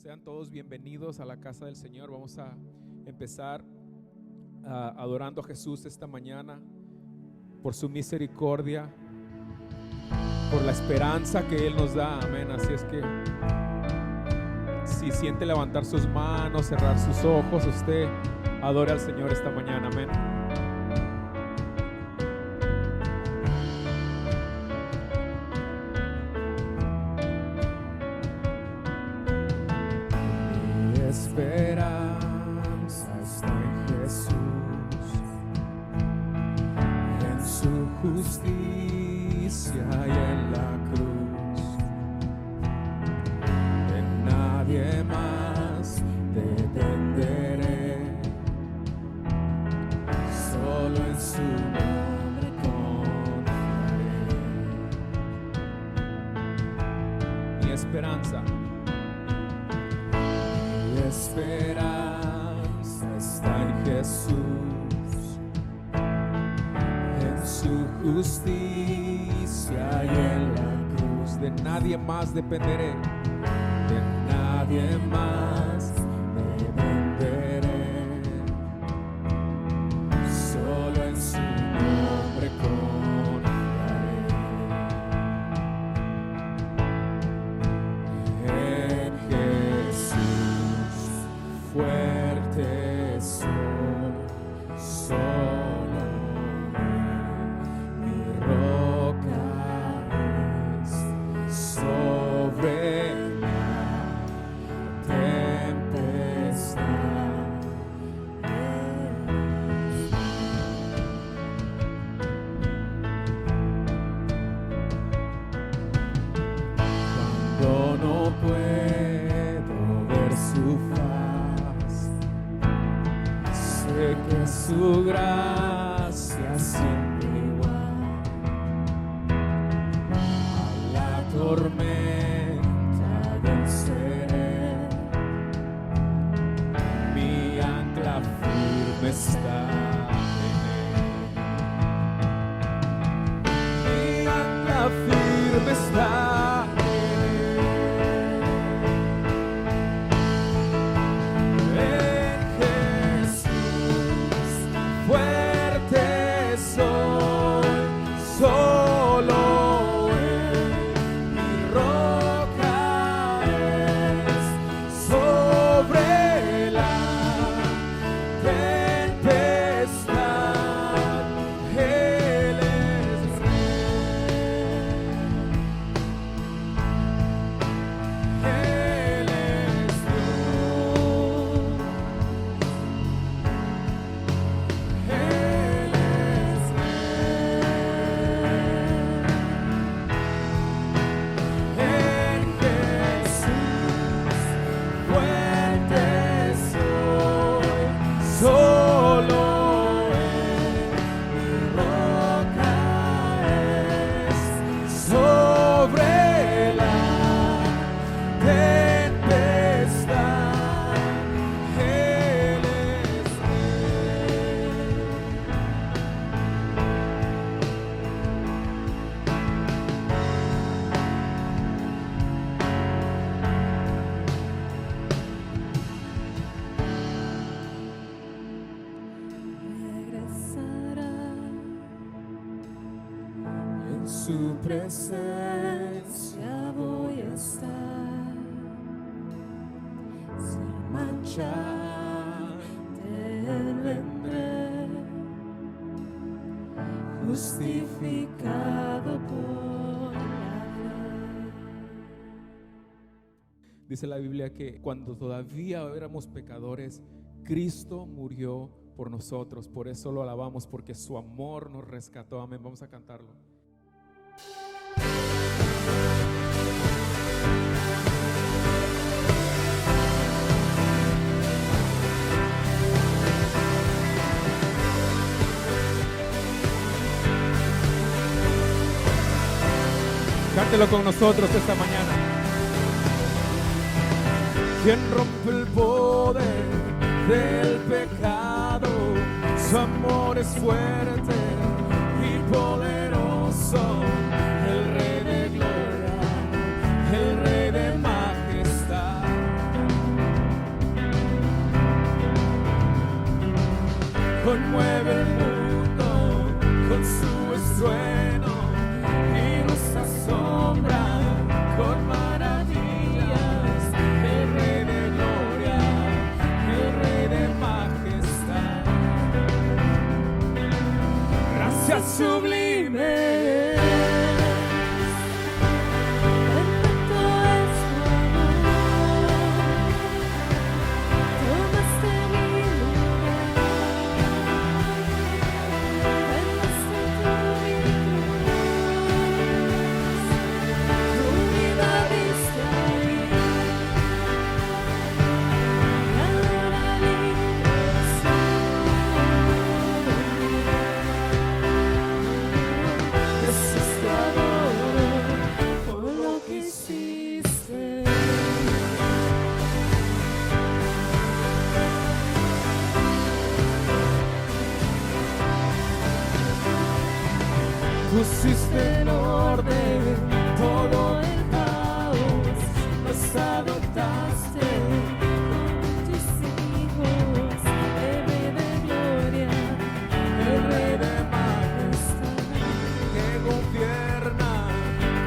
Sean todos bienvenidos a la casa del Señor. Vamos a empezar adorando a Jesús esta mañana por su misericordia, por la esperanza que Él nos da. Amén. Así es que si siente levantar sus manos, cerrar sus ojos, usted adore al Señor esta mañana. Amén. Esperanza está en Jesús, en su justicia y en la cruz. De nadie más dependeré, solo en su nombre confiaré. Mi esperanza. Esperanza está en Jesús, en su justicia y en la cruz. De nadie más dependeré, de nadie más dependeré, solo en su nombre confiaré. En Jesús fuerte soy, solo mi roca es sobre la tempestad. Cuando no puedo ver su faz, sé que su gracia siempre igual. A la tormenta venceré, mi ancla firme está en él. Mi ancla firme está en solo Él, mi roca es sobre la tempestad. Él es Rey, Él es Dios, Él es en Jesús fuerte soy, solo Él, mi roca es sobre la tempestad. Él es regresará, en su presencia voy a estar, sin mancha de él vendré, justificado por la fe. Dice la Biblia que cuando todavía éramos pecadores, Cristo murió por nosotros. Por eso lo alabamos, porque su amor nos rescató. Amén. Vamos a cantarlo. Cántelo con nosotros esta mañana. Quien rompe el poder del pecado, su amor es fuerte y poderoso. El Rey de gloria, el Rey de majestad.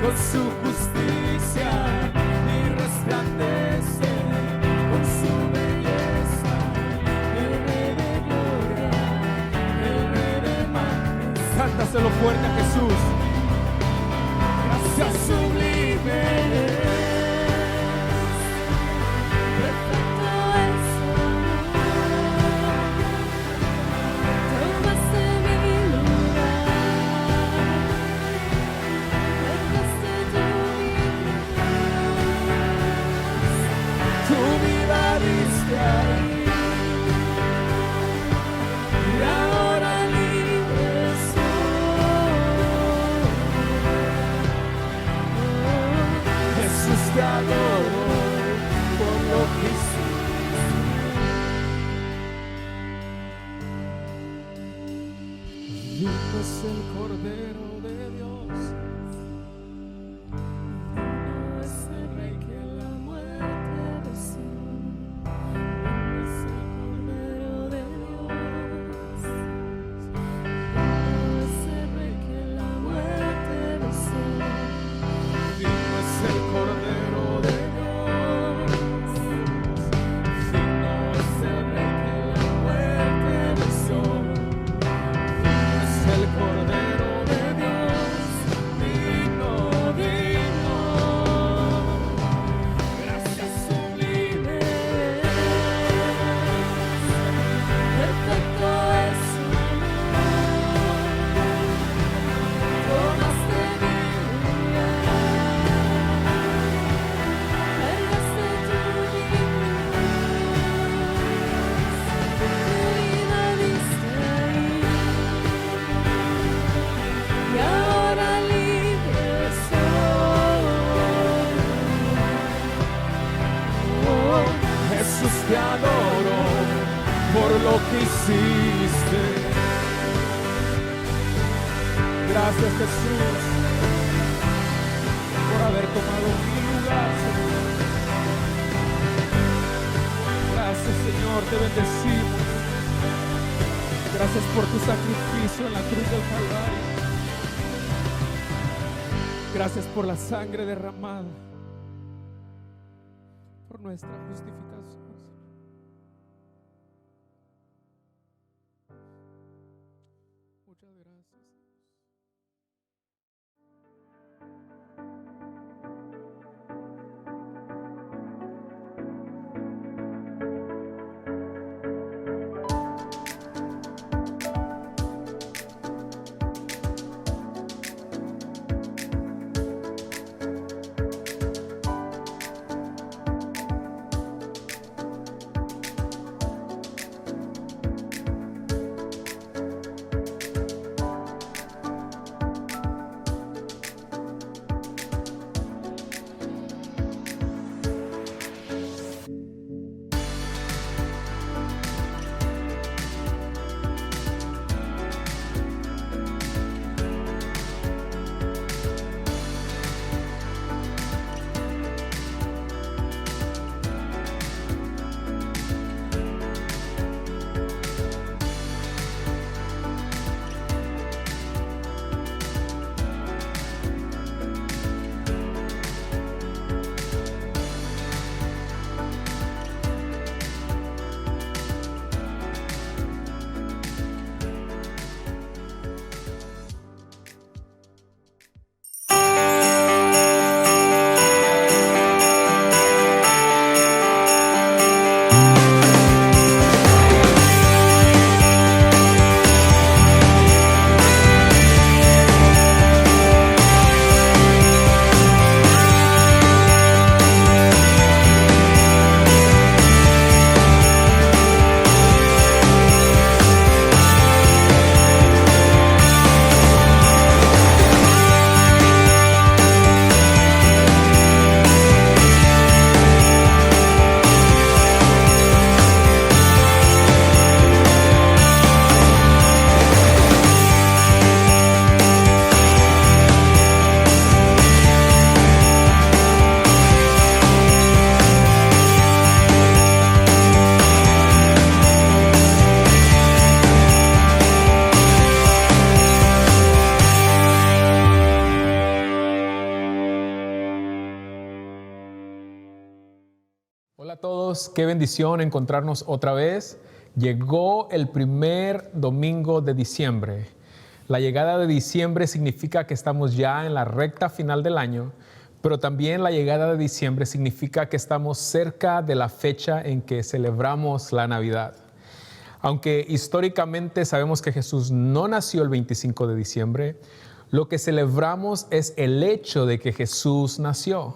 con su justicia y resplandece con su belleza. El Rey de gloria, el Rey de majestad. Cántaselo fuerte a Jesús. Gracias sublime. Te adoro por lo que hiciste. Digno es el Cordero de Dios, digno es el Rey que la muerte venció. Digno es el Cordero de Dios, digno es el Rey que la muerte venció. Digno es el Cordero de Dios, digno es el Rey que la muerte venció. Digno es el Cordero de Dios, digno, digno. Gracias sublime. Perfecto es su amor. Tomaste mi te adoro por lo que hiciste. Gracias, Jesús, por haber tomado mi lugar, Señor. Gracias, Señor, te bendecimos. Gracias por tu sacrificio en la cruz del Calvario. Gracias por la sangre derramada, por nuestra justificación. Muchas gracias. Hola a todos, qué bendición encontrarnos otra vez. Llegó el primer domingo de diciembre. La llegada de diciembre significa que estamos ya en la recta final del año, pero también la llegada de diciembre significa que estamos cerca de la fecha en que celebramos la Navidad. Aunque históricamente sabemos que Jesús no nació el 25 de diciembre, lo que celebramos es el hecho de que Jesús nació.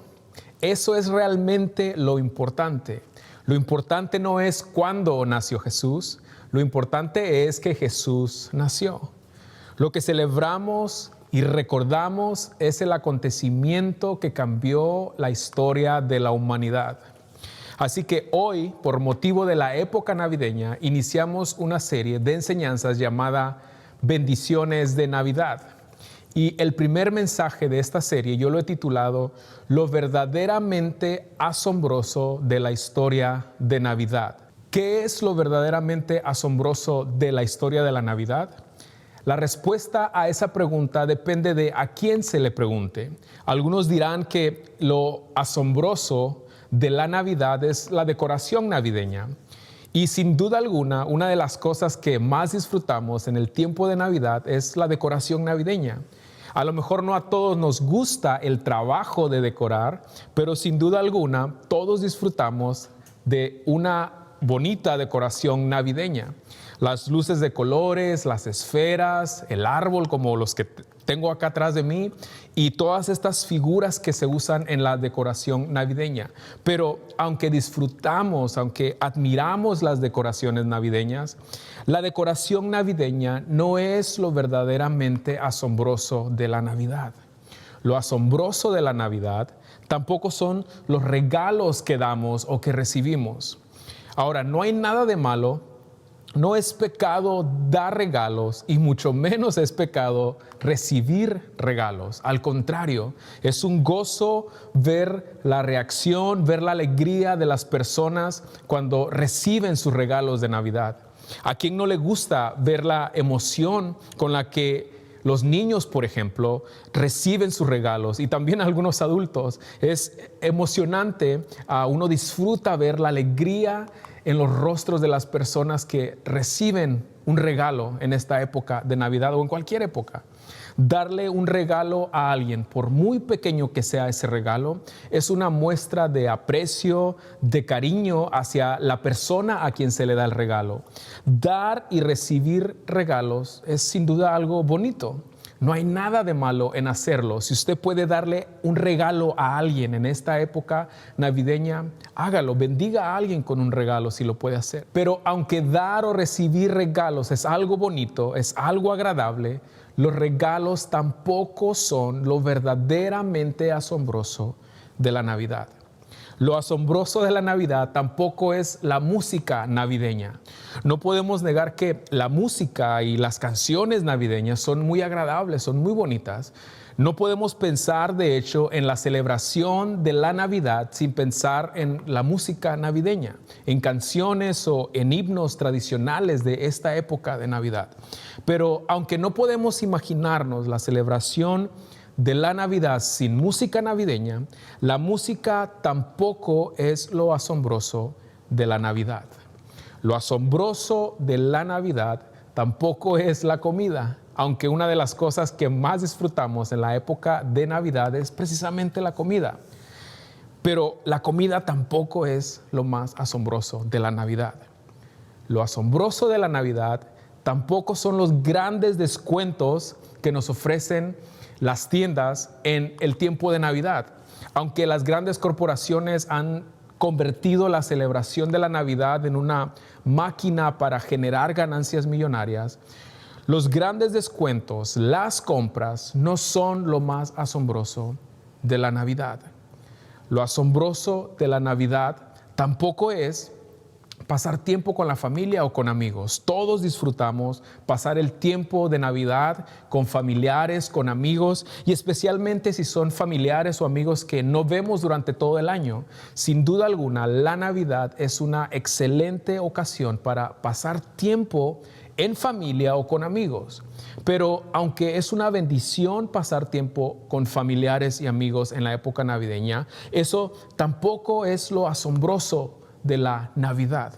Eso es realmente lo importante. Lo importante no es cuándo nació Jesús, lo importante es que Jesús nació. Lo que celebramos y recordamos es el acontecimiento que cambió la historia de la humanidad. Así que hoy, por motivo de la época navideña, iniciamos una serie de enseñanzas llamada Bendiciones de Navidad. Y el primer mensaje de esta serie yo lo he titulado Lo verdaderamente asombroso de la historia de Navidad. ¿Qué es lo verdaderamente asombroso de la historia de la Navidad? La respuesta a esa pregunta depende de a quién se le pregunte. Algunos dirán que lo asombroso de la Navidad es la decoración navideña. Y sin duda alguna, una de las cosas que más disfrutamos en el tiempo de Navidad es la decoración navideña. A lo mejor no a todos nos gusta el trabajo de decorar, pero sin duda alguna todos disfrutamos de una bonita decoración navideña. Las luces de colores, las esferas, el árbol como los que tengo acá atrás de mí y todas estas figuras que se usan en la decoración navideña. Pero aunque disfrutamos, aunque admiramos las decoraciones navideñas, la decoración navideña no es lo verdaderamente asombroso de la Navidad. Lo asombroso de la Navidad tampoco son los regalos que damos o que recibimos. Ahora, no hay nada de malo. No es pecado dar regalos y mucho menos es pecado recibir regalos. Al contrario, es un gozo ver la reacción, ver la alegría de las personas cuando reciben sus regalos de Navidad. ¿A quién no le gusta ver la emoción con la que los niños, por ejemplo, reciben sus regalos y también algunos adultos? Es emocionante, uno disfruta ver la alegría en los rostros de las personas que reciben un regalo en esta época de Navidad o en cualquier época. Darle un regalo a alguien, por muy pequeño que sea ese regalo, es una muestra de aprecio, de cariño hacia la persona a quien se le da el regalo. Dar y recibir regalos es sin duda algo bonito. No hay nada de malo en hacerlo. Si usted puede darle un regalo a alguien en esta época navideña, hágalo. Bendiga a alguien con un regalo si lo puede hacer. Pero aunque dar o recibir regalos es algo bonito, es algo agradable, los regalos tampoco son lo verdaderamente asombroso de la Navidad. Lo asombroso de la Navidad tampoco es la música navideña. No podemos negar que la música y las canciones navideñas son muy agradables, son muy bonitas. No podemos pensar, de hecho, en la celebración de la Navidad sin pensar en la música navideña, en canciones o en himnos tradicionales de esta época de Navidad. Pero aunque no podemos imaginarnos la celebración de la Navidad sin música navideña, la música tampoco es lo asombroso de la Navidad. Lo asombroso de la Navidad tampoco es la comida, aunque una de las cosas que más disfrutamos en la época de Navidad es precisamente la comida. Pero la comida tampoco es lo más asombroso de la Navidad. Lo asombroso de la Navidad tampoco son los grandes descuentos que nos ofrecen las tiendas en el tiempo de Navidad. Aunque las grandes corporaciones han convertido la celebración de la Navidad en una máquina para generar ganancias millonarias, los grandes descuentos, las compras, no son lo más asombroso de la Navidad. Lo asombroso de la Navidad tampoco es pasar tiempo con la familia o con amigos. Todos disfrutamos pasar el tiempo de Navidad con familiares, con amigos, y especialmente si son familiares o amigos que no vemos durante todo el año. Sin duda alguna, la Navidad es una excelente ocasión para pasar tiempo en familia o con amigos. Pero aunque es una bendición pasar tiempo con familiares y amigos en la época navideña, eso tampoco es lo asombroso de la Navidad.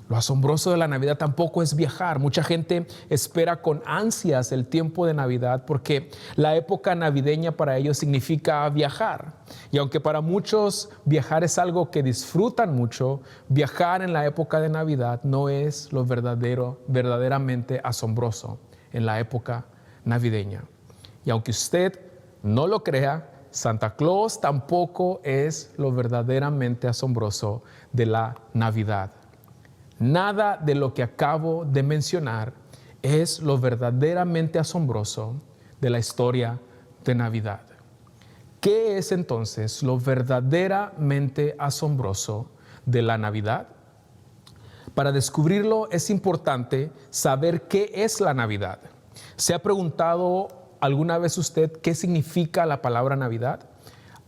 Lo asombroso de la Navidad tampoco es viajar. Mucha gente espera con ansias el tiempo de Navidad porque la época navideña para ellos significa viajar. Y aunque para muchos viajar es algo que disfrutan mucho, viajar en la época de Navidad no es lo verdaderamente asombroso en la época navideña. Y aunque usted no lo crea, Santa Claus tampoco es lo verdaderamente asombroso de la Navidad. Nada de lo que acabo de mencionar es lo verdaderamente asombroso de la historia de Navidad. ¿Qué es entonces lo verdaderamente asombroso de la Navidad? Para descubrirlo es importante saber qué es la Navidad. ¿Se ha preguntado alguna vez usted qué significa la palabra Navidad?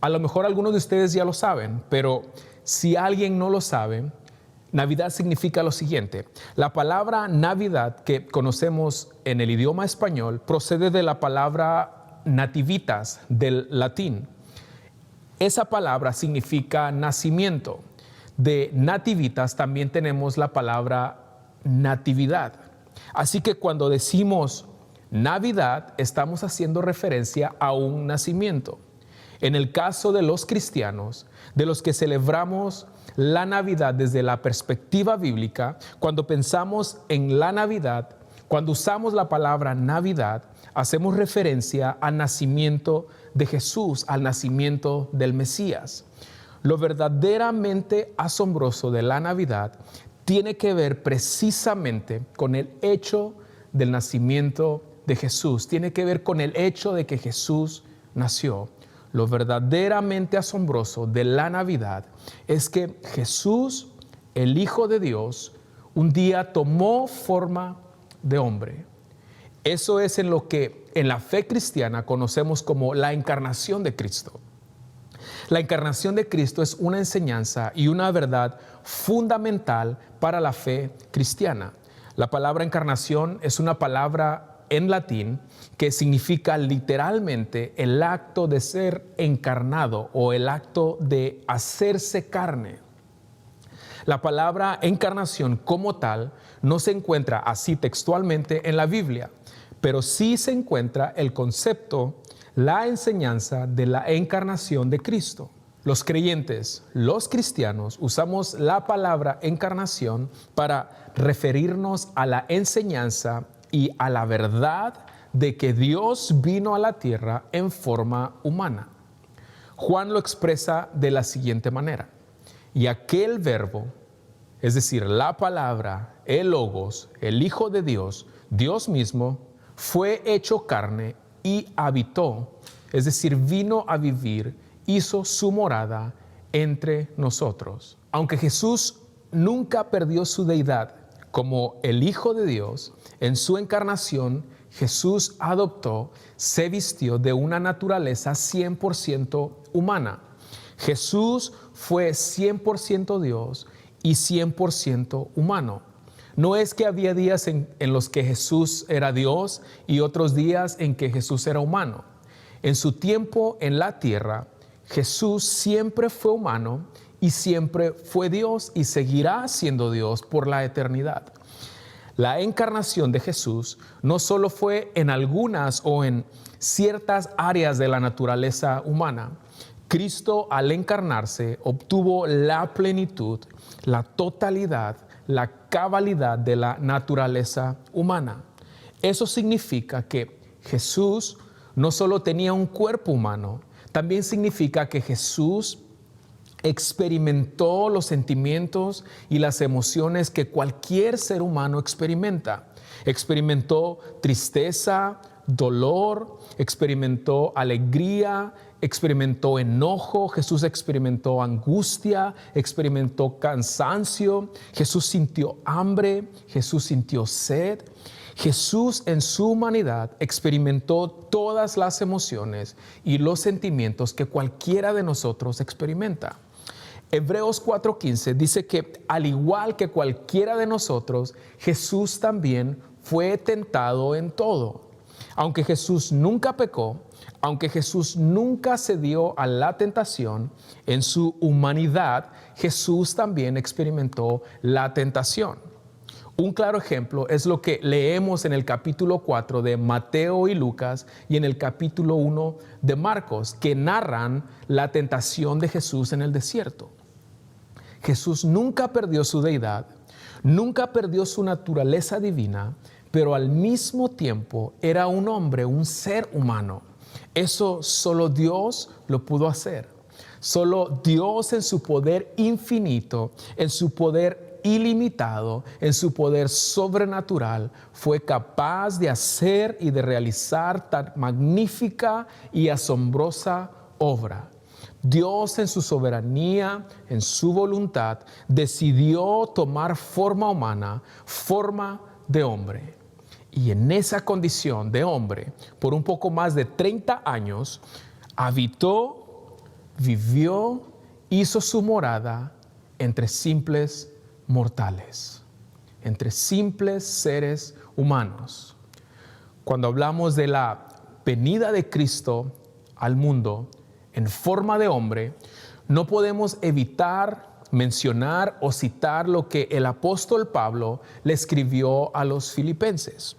A lo mejor algunos de ustedes ya lo saben, pero si alguien no lo sabe, Navidad significa lo siguiente. La palabra Navidad que conocemos en el idioma español procede de la palabra nativitas del latín. Esa palabra significa nacimiento. De nativitas también tenemos la palabra natividad. Así que cuando decimos Navidad, estamos haciendo referencia a un nacimiento. En el caso de los cristianos, de los que celebramos la Navidad desde la perspectiva bíblica, cuando pensamos en la Navidad, cuando usamos la palabra Navidad, hacemos referencia al nacimiento de Jesús, al nacimiento del Mesías. Lo verdaderamente asombroso de la Navidad tiene que ver precisamente con el hecho del nacimiento de Jesús, tiene que ver con el hecho de que Jesús nació. Lo verdaderamente asombroso de la Navidad es que Jesús, el Hijo de Dios, un día tomó forma de hombre. Eso es en lo que en la fe cristiana conocemos como la encarnación de Cristo. La encarnación de Cristo es una enseñanza y una verdad fundamental para la fe cristiana. La palabra encarnación es una palabra en latín que significa literalmente el acto de ser encarnado o el acto de hacerse carne. La palabra encarnación como tal no se encuentra así textualmente en la Biblia, pero sí se encuentra el concepto, la enseñanza de la encarnación de Cristo. Los creyentes, los cristianos, usamos la palabra encarnación para referirnos a la enseñanza y a la verdad de que Dios vino a la tierra en forma humana. Juan lo expresa de la siguiente manera: y aquel verbo, es decir, la palabra, el Logos, el Hijo de Dios, Dios mismo, fue hecho carne y habitó, es decir, vino a vivir, hizo su morada entre nosotros. Aunque Jesús nunca perdió su deidad como el Hijo de Dios, en su encarnación Jesús adoptó, se vistió de una naturaleza 100% humana. Jesús fue 100% Dios y 100% humano. No es que había días en los que Jesús era Dios y otros días en que Jesús era humano. En su tiempo en la tierra, Jesús siempre fue humano y siempre fue Dios y seguirá siendo Dios por la eternidad. La encarnación de Jesús no solo fue en algunas o en ciertas áreas de la naturaleza humana. Cristo, al encarnarse, obtuvo la plenitud, la totalidad, la cabalidad de la naturaleza humana. Eso significa que Jesús no solo tenía un cuerpo humano, también significa que Jesús experimentó los sentimientos y las emociones que cualquier ser humano experimenta. Experimentó tristeza, dolor, experimentó alegría, experimentó enojo, Jesús experimentó angustia, experimentó cansancio, Jesús sintió hambre, Jesús sintió sed. Jesús en su humanidad experimentó todas las emociones y los sentimientos que cualquiera de nosotros experimenta. Hebreos 4:15 dice que al igual que cualquiera de nosotros, Jesús también fue tentado en todo. Aunque Jesús nunca pecó, aunque Jesús nunca cedió a la tentación, en su humanidad Jesús también experimentó la tentación. Un claro ejemplo es lo que leemos en el capítulo 4 de Mateo y Lucas y en el capítulo 1 de Marcos, que narran la tentación de Jesús en el desierto. Jesús nunca perdió su deidad, nunca perdió su naturaleza divina, pero al mismo tiempo era un hombre, un ser humano. Eso solo Dios lo pudo hacer. Solo Dios en su poder infinito, en su poder ilimitado, en su poder sobrenatural, fue capaz de hacer y de realizar tan magnífica y asombrosa obra. Dios en su soberanía, en su voluntad, decidió tomar forma humana, forma de hombre. Y en esa condición de hombre, por un poco más de 30 años, habitó, vivió, hizo su morada entre simples mortales, entre simples seres humanos. Cuando hablamos de la venida de Cristo al mundo en forma de hombre, no podemos evitar mencionar o citar lo que el apóstol Pablo le escribió a los filipenses.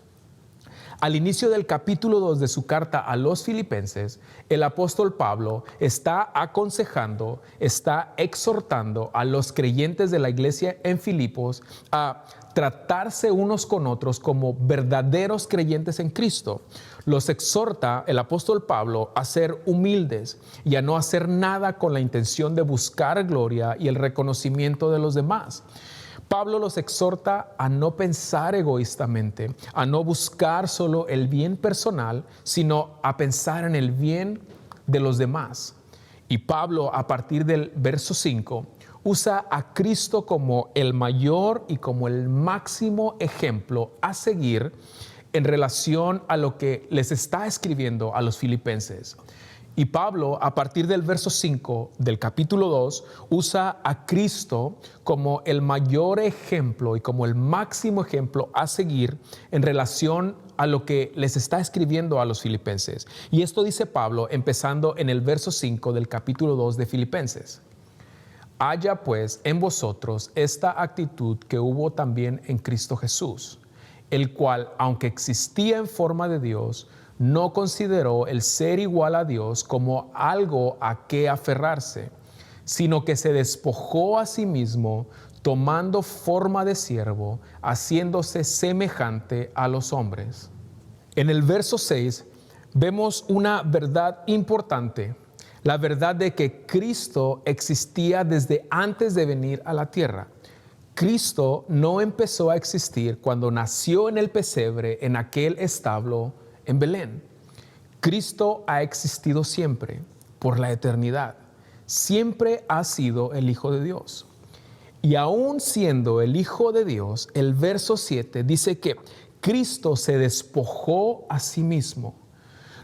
Al inicio del capítulo 2 de su carta a los filipenses, el apóstol Pablo está aconsejando, está exhortando a los creyentes de la iglesia en Filipos a tratarse unos con otros como verdaderos creyentes en Cristo. Los exhorta el apóstol Pablo a ser humildes y a no hacer nada con la intención de buscar gloria y el reconocimiento de los demás. Pablo los exhorta a no pensar egoístamente, a no buscar solo el bien personal, sino a pensar en el bien de los demás. Y Pablo, a partir del verso 5, usa a Cristo como el mayor y como el máximo ejemplo a seguir en relación a lo que les está escribiendo a los filipenses. Y Pablo, a partir del verso 5 del capítulo 2, usa a Cristo como el mayor ejemplo y como el máximo ejemplo a seguir en relación a lo que les está escribiendo a los filipenses. Y esto dice Pablo empezando en el verso 5 del capítulo 2 de Filipenses. Haya pues en vosotros esta actitud que hubo también en Cristo Jesús, el cual, aunque existía en forma de Dios, no consideró el ser igual a Dios como algo a que aferrarse, sino que se despojó a sí mismo, tomando forma de siervo, haciéndose semejante a los hombres. En el verso 6 vemos una verdad importante, la verdad de que Cristo existía desde antes de venir a la tierra. Cristo no empezó a existir cuando nació en el pesebre, en aquel establo en Belén. Cristo ha existido siempre, por la eternidad. Siempre ha sido el Hijo de Dios. Y aún siendo el Hijo de Dios, el verso 7 dice que Cristo se despojó a sí mismo.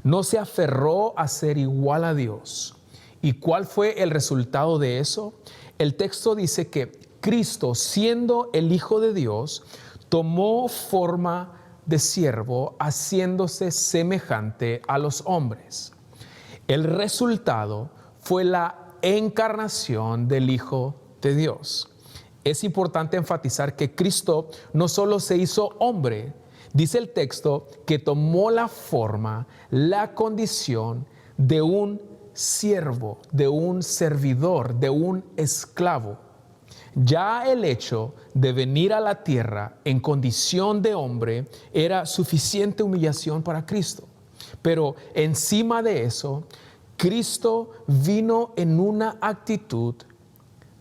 No se aferró a ser igual a Dios. ¿Y cuál fue el resultado de eso? El texto dice que Cristo, siendo el Hijo de Dios, tomó forma de siervo, haciéndose semejante a los hombres. El resultado fue la encarnación del Hijo de Dios. Es importante enfatizar que Cristo no solo se hizo hombre, dice el texto que tomó la forma, la condición de un siervo, de un servidor, de un esclavo. Ya el hecho de venir a la tierra en condición de hombre era suficiente humillación para Cristo. Pero encima de eso, Cristo vino en una actitud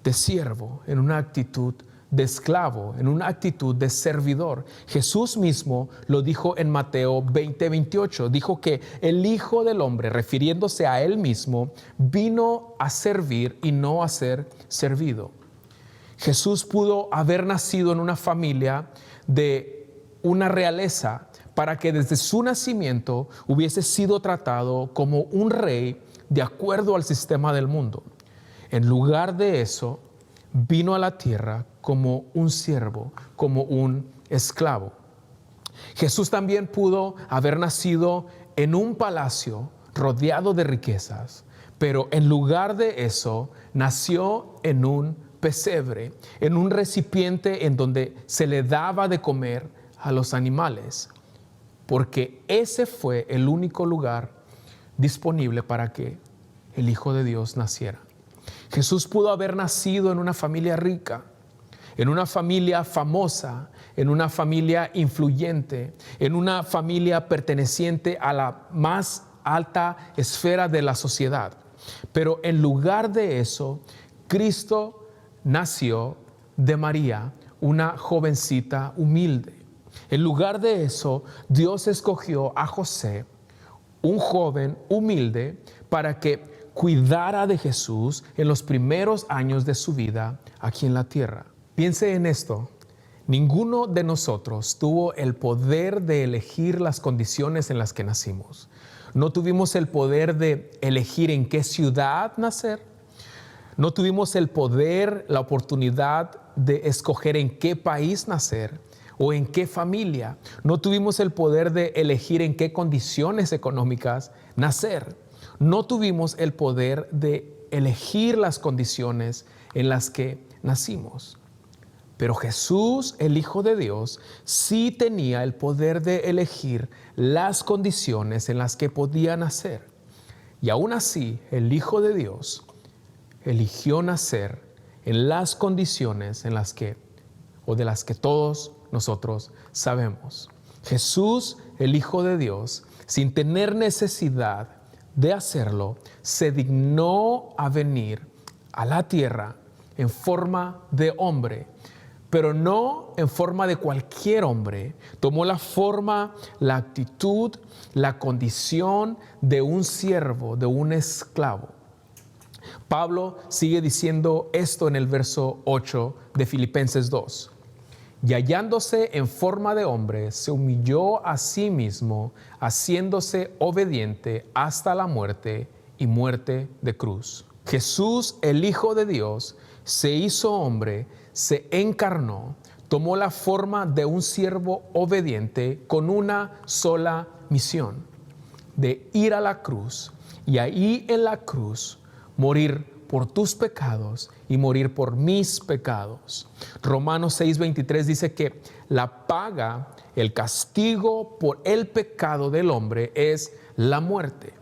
de siervo, en una actitud de esclavo, en una actitud de servidor. Jesús mismo lo dijo en Mateo 20:28. Dijo que el Hijo del Hombre, refiriéndose a él mismo, vino a servir y no a ser servido. Jesús pudo haber nacido en una familia de una realeza para que desde su nacimiento hubiese sido tratado como un rey de acuerdo al sistema del mundo. En lugar de eso, vino a la tierra como un siervo, como un esclavo. Jesús también pudo haber nacido en un palacio rodeado de riquezas, pero en lugar de eso nació en un pesebre, en un recipiente en donde se le daba de comer a los animales, porque ese fue el único lugar disponible para que el Hijo de Dios naciera. Jesús pudo haber nacido en una familia rica, en una familia famosa, en una familia influyente, en una familia perteneciente a la más alta esfera de la sociedad. Pero en lugar de eso, Cristo nació de María, una jovencita humilde. En lugar de eso, Dios escogió a José, un joven humilde, para que cuidara de Jesús en los primeros años de su vida aquí en la tierra. Piense en esto. Ninguno de nosotros tuvo el poder de elegir las condiciones en las que nacimos. No tuvimos el poder de elegir en qué ciudad nacer. No tuvimos el poder, la oportunidad de escoger en qué país nacer o en qué familia. No tuvimos el poder de elegir en qué condiciones económicas nacer. No tuvimos el poder de elegir las condiciones en las que nacimos. Pero Jesús, el Hijo de Dios, sí tenía el poder de elegir las condiciones en las que podía nacer. Y aún así, el Hijo de Dios eligió nacer en las condiciones en las que, o de las que todos nosotros sabemos. Jesús, el Hijo de Dios, sin tener necesidad de hacerlo, se dignó a venir a la tierra en forma de hombre, pero no en forma de cualquier hombre. Tomó la forma, la actitud, la condición de un siervo, de un esclavo. Pablo sigue diciendo esto en el verso 8 de Filipenses 2. Y hallándose en forma de hombre, se humilló a sí mismo, haciéndose obediente hasta la muerte y muerte de cruz. Jesús, el Hijo de Dios, se hizo hombre, se encarnó, tomó la forma de un siervo obediente con una sola misión, de ir a la cruz y ahí en la cruz morir por tus pecados y morir por mis pecados. Romanos 6:23 dice que la paga, el castigo por el pecado del hombre es la muerte.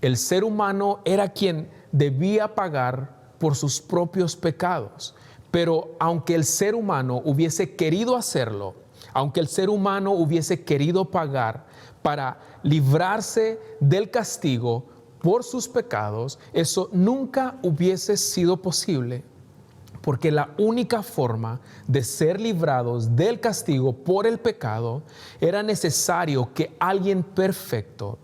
El ser humano era quien debía pagar por sus propios pecados. Pero aunque el ser humano hubiese querido hacerlo, aunque el ser humano hubiese querido pagar para librarse del castigo por sus pecados, eso nunca hubiese sido posible, porque la única forma de ser librados del castigo por el pecado era necesario que alguien perfecto,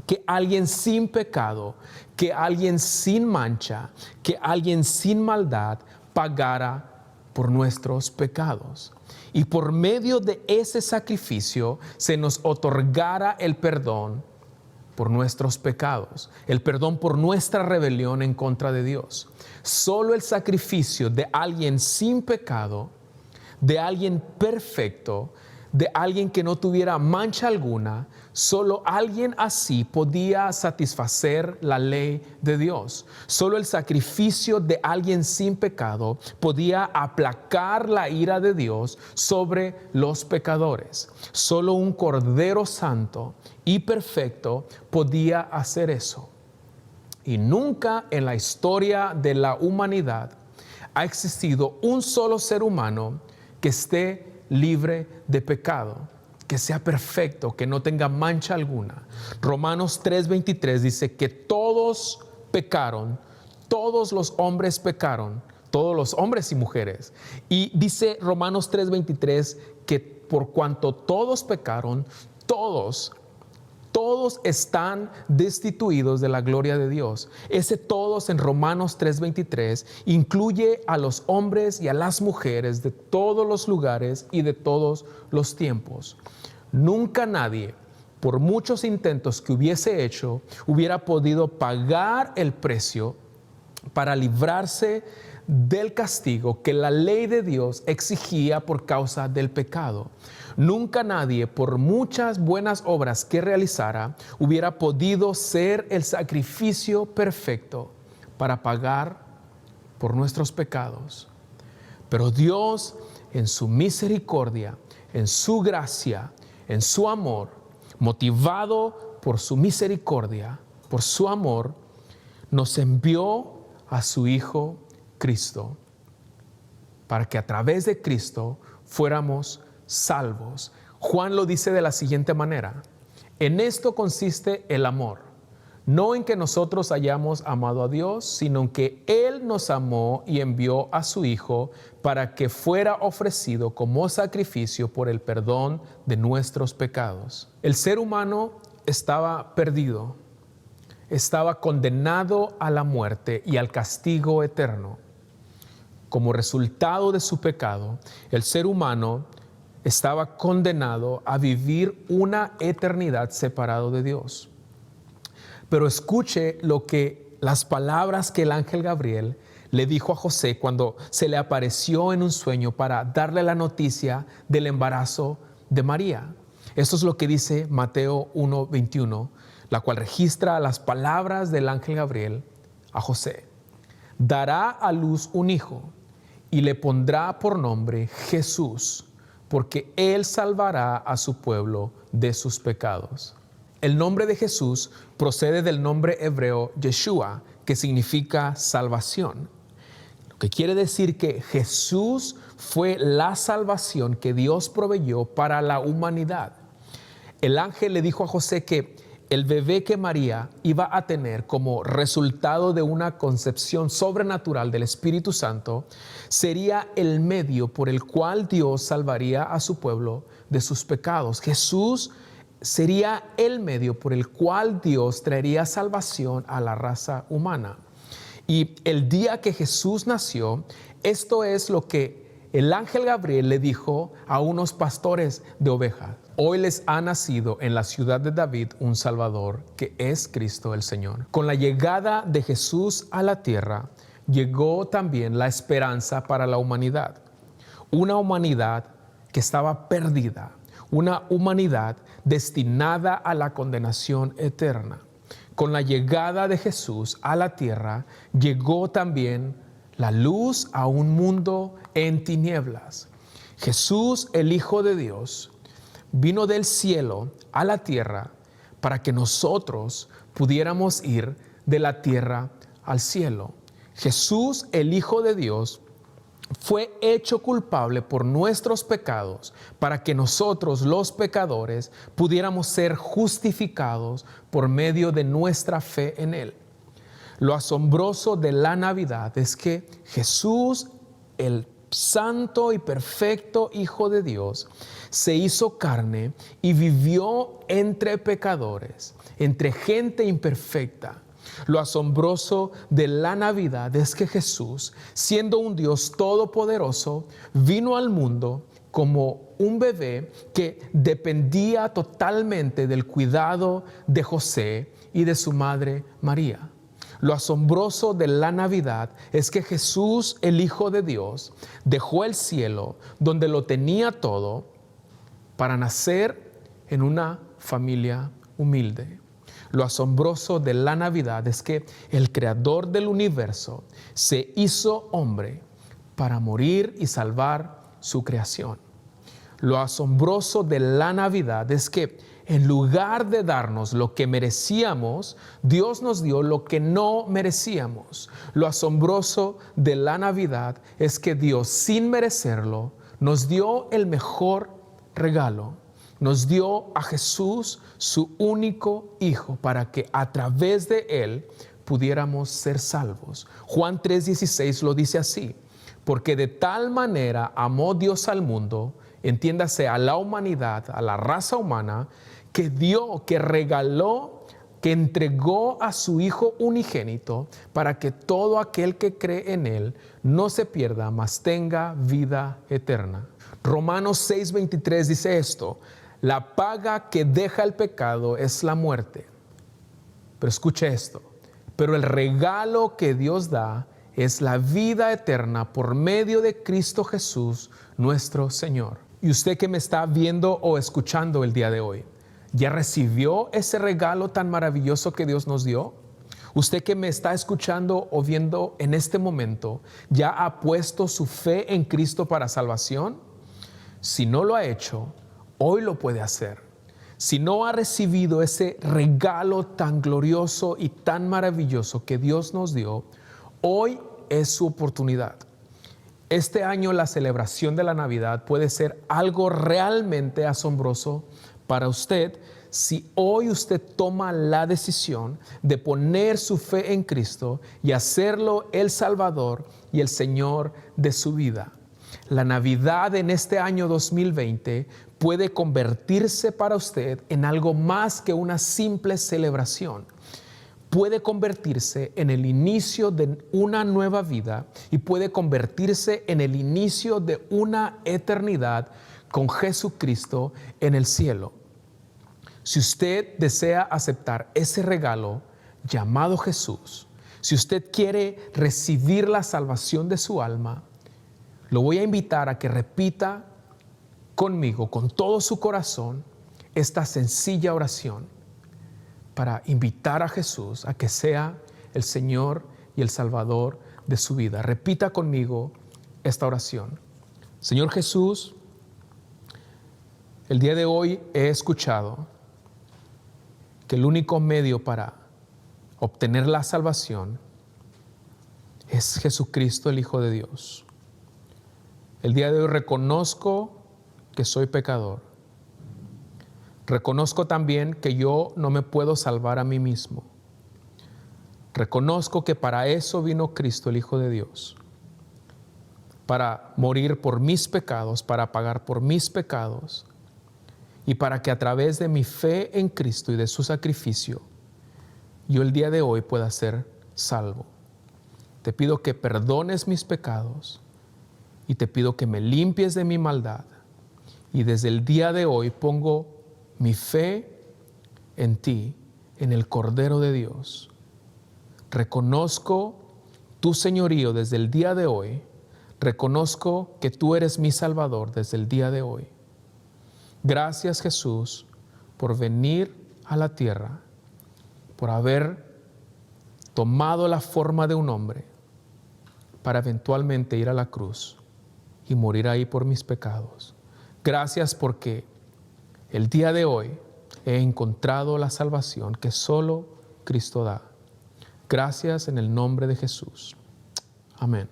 que alguien sin pecado, que alguien sin mancha, que alguien sin maldad pagara por nuestros pecados. Y por medio de ese sacrificio se nos otorgara el perdón por nuestros pecados, el perdón por nuestra rebelión en contra de Dios. Solo el sacrificio de alguien sin pecado, de alguien perfecto, de alguien que no tuviera mancha alguna, solo alguien así podía satisfacer la ley de Dios. Solo el sacrificio de alguien sin pecado podía aplacar la ira de Dios sobre los pecadores. Solo un Cordero Santo y perfecto podía hacer eso. Y nunca en la historia de la humanidad ha existido un solo ser humano que esté libre de pecado, que sea perfecto, que no tenga mancha alguna. Romanos 3:23 dice que todos pecaron, todos los hombres pecaron, todos los hombres y mujeres. Y dice Romanos 3:23 que por cuanto todos pecaron, todos están destituidos de la gloria de Dios. Ese todos en Romanos 3:23 incluye a los hombres y a las mujeres de todos los lugares y de todos los tiempos. Nunca nadie, por muchos intentos que hubiese hecho, hubiera podido pagar el precio para librarse del castigo que la ley de Dios exigía por causa del pecado. Nunca nadie, por muchas buenas obras que realizara, hubiera podido ser el sacrificio perfecto para pagar por nuestros pecados. Pero Dios, en su misericordia, en su gracia, en su amor, motivado por su misericordia, por su amor, nos envió a su Hijo Cristo, para que a través de Cristo fuéramos salvos. Juan lo dice de la siguiente manera: en esto consiste el amor, no en que nosotros hayamos amado a Dios, sino en que Él nos amó y envió a su Hijo para que fuera ofrecido como sacrificio por el perdón de nuestros pecados. El ser humano estaba perdido, estaba condenado a la muerte y al castigo eterno. Como resultado de su pecado, el ser humano estaba condenado a vivir una eternidad separado de Dios. Pero escuche las palabras que el ángel Gabriel le dijo a José cuando se le apareció en un sueño para darle la noticia del embarazo de María. Esto es lo que dice Mateo 1:21, la cual registra las palabras del ángel Gabriel a José. Dará a luz un hijo y le pondrá por nombre Jesús, porque él salvará a su pueblo de sus pecados. El nombre de Jesús procede del nombre hebreo Yeshua, que significa salvación. Lo que quiere decir que Jesús fue la salvación que Dios proveyó para la humanidad. El ángel le dijo a José que el bebé que María iba a tener como resultado de una concepción sobrenatural del Espíritu Santo sería el medio por el cual Dios salvaría a su pueblo de sus pecados. Jesús sería el medio por el cual Dios traería salvación a la raza humana. Y el día que Jesús nació, esto es lo que el ángel Gabriel le dijo a unos pastores de ovejas: hoy les ha nacido en la ciudad de David un Salvador, que es Cristo el Señor. Con la llegada de Jesús a la tierra, llegó también la esperanza para la humanidad. Una humanidad que estaba perdida, una humanidad destinada a la condenación eterna. Con la llegada de Jesús a la tierra, llegó también la luz a un mundo en tinieblas. Jesús, el Hijo de Dios, vino del cielo a la tierra para que nosotros pudiéramos ir de la tierra al cielo. Jesús, el Hijo de Dios, fue hecho culpable por nuestros pecados para que nosotros, los pecadores, pudiéramos ser justificados por medio de nuestra fe en Él. Lo asombroso de la Navidad es que Jesús, el santo y perfecto Hijo de Dios, se hizo carne y vivió entre pecadores, entre gente imperfecta. Lo asombroso de la Navidad es que Jesús, siendo un Dios todopoderoso, vino al mundo como un bebé que dependía totalmente del cuidado de José y de su madre María. Lo asombroso de la Navidad es que Jesús, el Hijo de Dios, dejó el cielo donde lo tenía todo para nacer en una familia humilde. Lo asombroso de la Navidad es que el Creador del universo se hizo hombre para morir y salvar su creación. Lo asombroso de la Navidad es que en lugar de darnos lo que merecíamos, Dios nos dio lo que no merecíamos. Lo asombroso de la Navidad es que Dios, sin merecerlo, nos dio el mejor regalo. Nos dio a Jesús, su único Hijo, para que a través de Él pudiéramos ser salvos. Juan 3:16 lo dice así: porque de tal manera amó Dios al mundo, entiéndase a la humanidad, a la raza humana, que dio, que regaló, que entregó a su Hijo unigénito para que todo aquel que cree en Él no se pierda, mas tenga vida eterna. Romanos 6:23 dice esto: la paga que deja el pecado es la muerte. Pero escuche esto: pero el regalo que Dios da es la vida eterna por medio de Cristo Jesús, nuestro Señor. Y usted que me está viendo o escuchando el día de hoy, ¿ya recibió ese regalo tan maravilloso que Dios nos dio? Usted que me está escuchando o viendo en este momento, ¿ya ha puesto su fe en Cristo para salvación? Si no lo ha hecho, hoy lo puede hacer. Si no ha recibido ese regalo tan glorioso y tan maravilloso que Dios nos dio, hoy es su oportunidad. Este año la celebración de la Navidad puede ser algo realmente asombroso para usted si hoy usted toma la decisión de poner su fe en Cristo y hacerlo el Salvador y el Señor de su vida. La Navidad en este año 2020 puede convertirse para usted en algo más que una simple celebración. Puede convertirse en el inicio de una nueva vida y puede convertirse en el inicio de una eternidad con Jesucristo en el cielo. Si usted desea aceptar ese regalo llamado Jesús, si usted quiere recibir la salvación de su alma, lo voy a invitar a que repita conmigo, con todo su corazón, esta sencilla oración para invitar a Jesús a que sea el Señor y el Salvador de su vida. Repita conmigo esta oración. Señor Jesús, el día de hoy he escuchado que el único medio para obtener la salvación es Jesucristo, el Hijo de Dios. El día de hoy reconozco que soy pecador. Reconozco también que yo no me puedo salvar a mí mismo. Reconozco que para eso vino Cristo, el Hijo de Dios, para morir por mis pecados, para pagar por mis pecados y para que a través de mi fe en Cristo y de su sacrificio, yo el día de hoy pueda ser salvo. Te pido que perdones mis pecados y te pido que me limpies de mi maldad. Y desde el día de hoy pongo mi fe en ti, en el Cordero de Dios. Reconozco tu señorío desde el día de hoy. Reconozco que tú eres mi Salvador desde el día de hoy. Gracias, Jesús, por venir a la tierra, por haber tomado la forma de un hombre para eventualmente ir a la cruz y morir ahí por mis pecados. Gracias porque el día de hoy he encontrado la salvación que solo Cristo da. Gracias en el nombre de Jesús. Amén.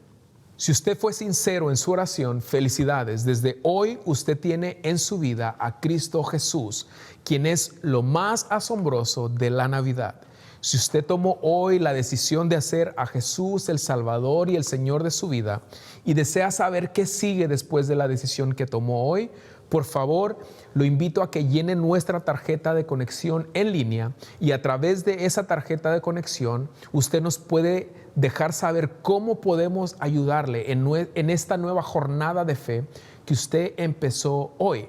Si usted fue sincero en su oración, felicidades. Desde hoy usted tiene en su vida a Cristo Jesús, quien es lo más asombroso de la Navidad. Si usted tomó hoy la decisión de hacer a Jesús el Salvador y el Señor de su vida y desea saber qué sigue después de la decisión que tomó hoy, por favor, lo invito a que llene nuestra tarjeta de conexión en línea y a través de esa tarjeta de conexión usted nos puede dejar saber cómo podemos ayudarle en esta nueva jornada de fe que usted empezó hoy.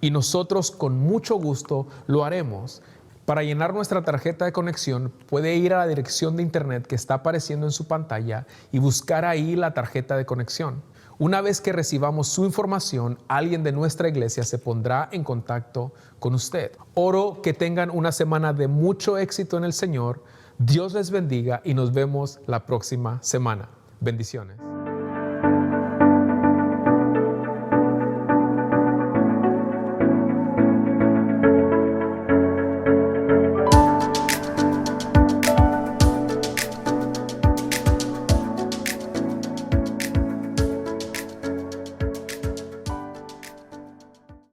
Y nosotros con mucho gusto lo haremos. Para llenar nuestra tarjeta de conexión puede ir a la dirección de internet que está apareciendo en su pantalla y buscar ahí la tarjeta de conexión. Una vez que recibamos su información, alguien de nuestra iglesia se pondrá en contacto con usted. Oro que tengan una semana de mucho éxito en el Señor. Dios les bendiga y nos vemos la próxima semana. Bendiciones.